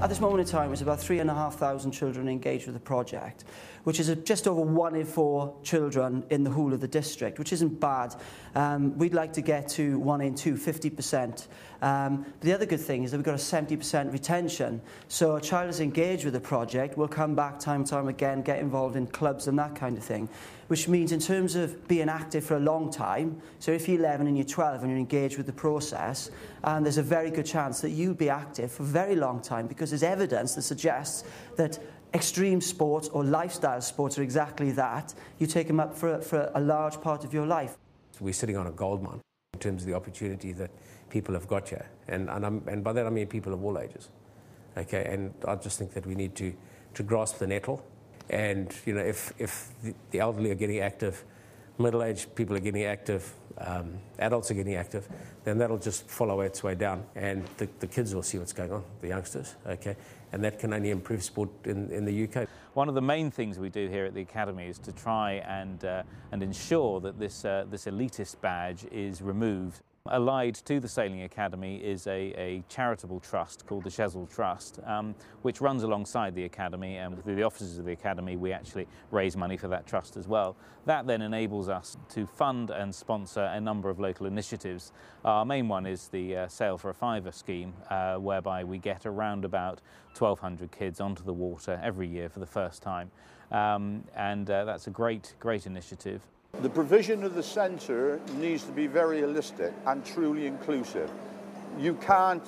At this moment in time, it's about 3,500 children engaged with the project, which is just over 1 in 4 children in the whole of the district, which isn't bad. We'd like to get to 1 in 2, 50%. But the other good thing is that we've got a 70% retention. So a child is engaged with the project, will come back time and time again, get involved in clubs and that kind of thing, which means in terms of being active for a long time, so if you're 11 and you're 12 and you're engaged with the process, there's a very good chance that you'll be active for a very long time, because there's evidence that suggests that extreme sports or lifestyle sports are exactly that. You take them up for a large part of your life. We're sitting on a goldmine in terms of the opportunity that people have got here, and by that I mean people of all ages. Okay, and I just think that we need to grasp the nettle, and you know, if the elderly are getting active, middle-aged people are getting active, adults are getting active, then that'll just follow its way down, and the kids will see what's going on, the youngsters, okay? And that can only improve sport in the UK. One of the main things we do here at the Academy is to try and ensure that this elitist badge is removed. Allied to the Sailing Academy is a charitable trust called the Chesil Trust, which runs alongside the Academy, and through the offices of the Academy we actually raise money for that trust as well. That then enables us to fund and sponsor a number of local initiatives. Our main one is the Sail for a Fiver scheme, whereby we get around about 1,200 kids onto the water every year for the first time, and that's a great initiative. The provision of the centre needs to be very holistic and truly inclusive. You can't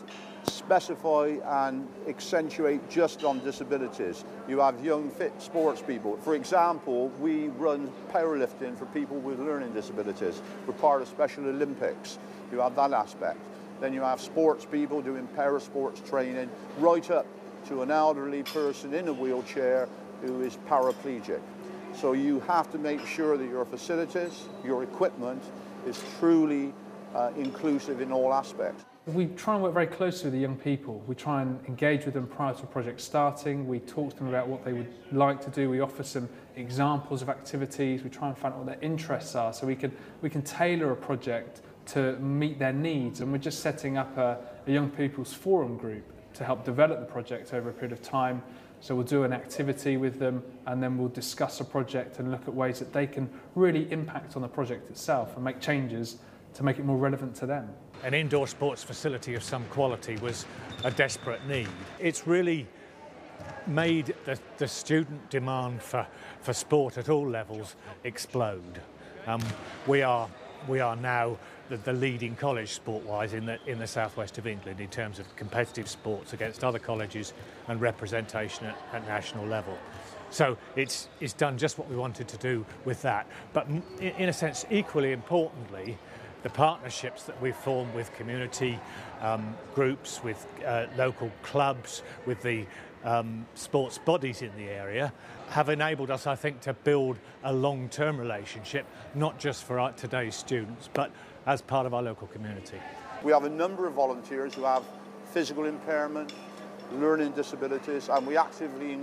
specify and accentuate just on disabilities. You have young, fit sports people. For example, we run powerlifting for people with learning disabilities. We're part of Special Olympics. You have that aspect. Then you have sports people doing para sports training, right up to an elderly person in a wheelchair who is paraplegic. So you have to make sure that your facilities, your equipment is truly inclusive in all aspects. We try and work very closely with the young people. We try and engage with them prior to a project starting. We talk to them about what they would like to do. We offer some examples of activities. We try and find out what their interests are, so we can tailor a project to meet their needs. And we're just setting up a young people's forum group to help develop the project over a period of time. So we'll do an activity with them, and then we'll discuss a project and look at ways that they can really impact on the project itself and make changes to make it more relevant to them. An indoor sports facility of some quality was a desperate need. It's really made the student demand for sport at all levels explode. We are now the leading college sport-wise in the southwest of England in terms of competitive sports against other colleges and representation at national level. So it's done just what we wanted to do with that. But in a sense, equally importantly, the partnerships that we've formed with community groups, with local clubs, with the sports bodies in the area have enabled us, I think, to build a long-term relationship, not just for today's students, but as part of our local community. We have a number of volunteers who have physical impairment, learning disabilities, and we actively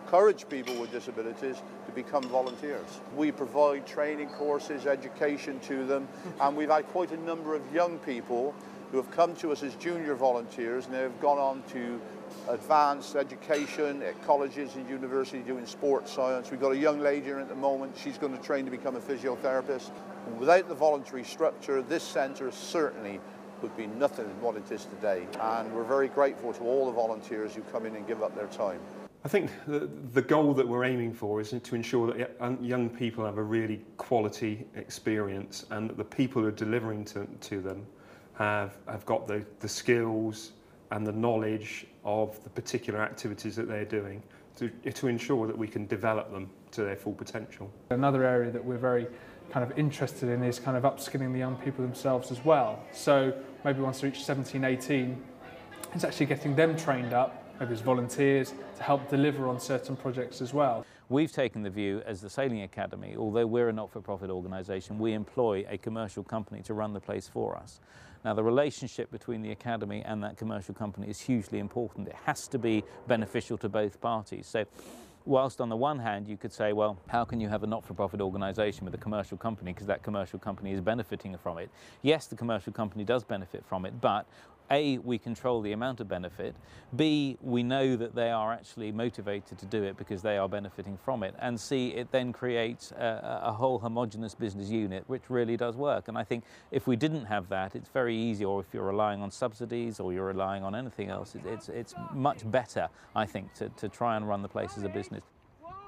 encourage people with disabilities to become volunteers. We provide training courses, education to them, and we've had quite a number of young people who have come to us as junior volunteers, and they've gone on to advanced education at colleges and universities doing sports science. We've got a young lady here at the moment, she's going to train to become a physiotherapist. And without the voluntary structure, this centre certainly would be nothing what it is today. And we're very grateful to all the volunteers who come in and give up their time. I think the goal that we're aiming for is to ensure that young people have a really quality experience, and that the people who are delivering to them have got the skills and the knowledge of the particular activities that they're doing to ensure that we can develop them to their full potential. Another area that we're very kind of interested in is kind of upskilling the young people themselves as well. So maybe once they reach 17, 18, it's actually getting them trained up, maybe as volunteers, to help deliver on certain projects as well. We've taken the view as the Sailing Academy, although we're a not-for-profit organisation, we employ a commercial company to run the place for us. Now, the relationship between the Academy and that commercial company is hugely important. It has to be beneficial to both parties. So, whilst on the one hand you could say, well, how can you have a not-for-profit organisation with a commercial company because that commercial company is benefiting from it? Yes, the commercial company does benefit from it, but A, we control the amount of benefit, B, we know that they are actually motivated to do it because they are benefiting from it, and C, it then creates a whole homogenous business unit which really does work. And I think if we didn't have that, it's very easy, or if you're relying on subsidies or you're relying on anything else, it's much better, I think, to try and run the place as a business.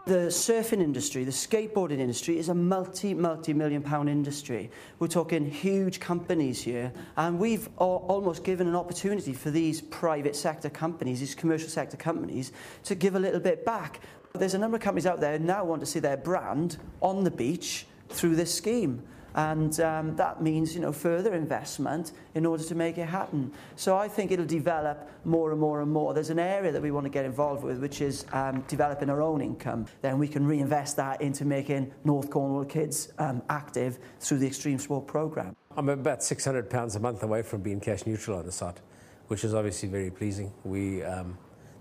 The surfing industry, the skateboarding industry is a multi-million pound industry. We're talking huge companies here, and we've almost given an opportunity for these private sector companies, these commercial sector companies, to give a little bit back. There's a number of companies out there who now want to see their brand on the beach through this scheme. And that means, further investment in order to make it happen. So I think it'll develop more and more and more. There's an area that we want to get involved with, which is developing our own income. Then we can reinvest that into making North Cornwall kids active through the Extreme Sport programme. I'm about £600 a month away from being cash neutral on the site, which is obviously very pleasing. The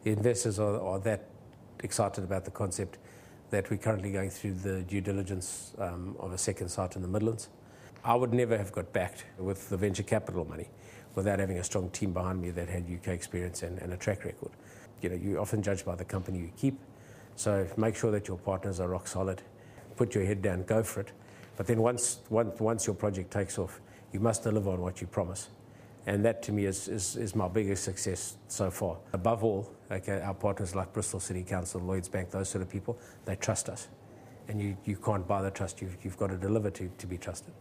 investors are that excited about the concept that we're currently going through the due diligence of a second site in the Midlands. I would never have got backed with the venture capital money without having a strong team behind me that had UK experience and a track record. You're often judged by the company you keep, so make sure that your partners are rock solid. Put your head down, go for it. But then once your project takes off, you must deliver on what you promise. And that, to me, is my biggest success so far. Above all, our partners like Bristol City Council, Lloyds Bank, those sort of people, they trust us. And you can't buy the trust. You've got to deliver to be trusted.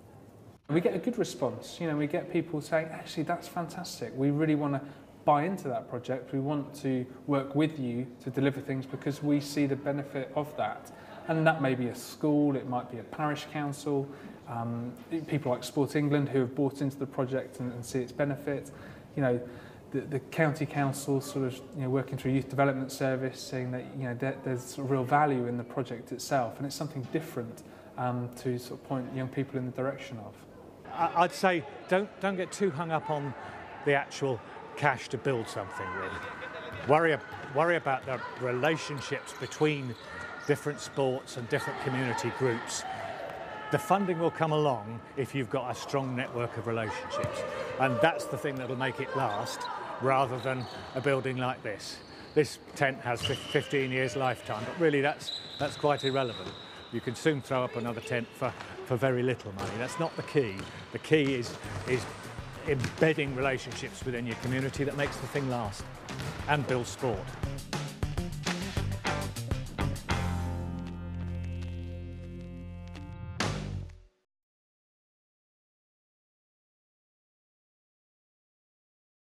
We get a good response. We get people saying, actually, that's fantastic. We really want to buy into that project. We want to work with you to deliver things because we see the benefit of that. And that may be a school, it might be a parish council, people like Sport England who have bought into the project and see its benefit. The county council sort of working through youth development service, saying that there's sort of real value in the project itself, and it's something different to sort of point young people in the direction of. I'd say don't get too hung up on the actual cash to build something with. Worry about the relationships between different sports and different community groups. The funding will come along if you've got a strong network of relationships, and that's the thing that'll make it last rather than a building like this. This tent has 15 years lifetime, but really that's quite irrelevant. You can soon throw up another tent for very little money. That's not the key. The key is embedding relationships within your community that makes the thing last and build sport.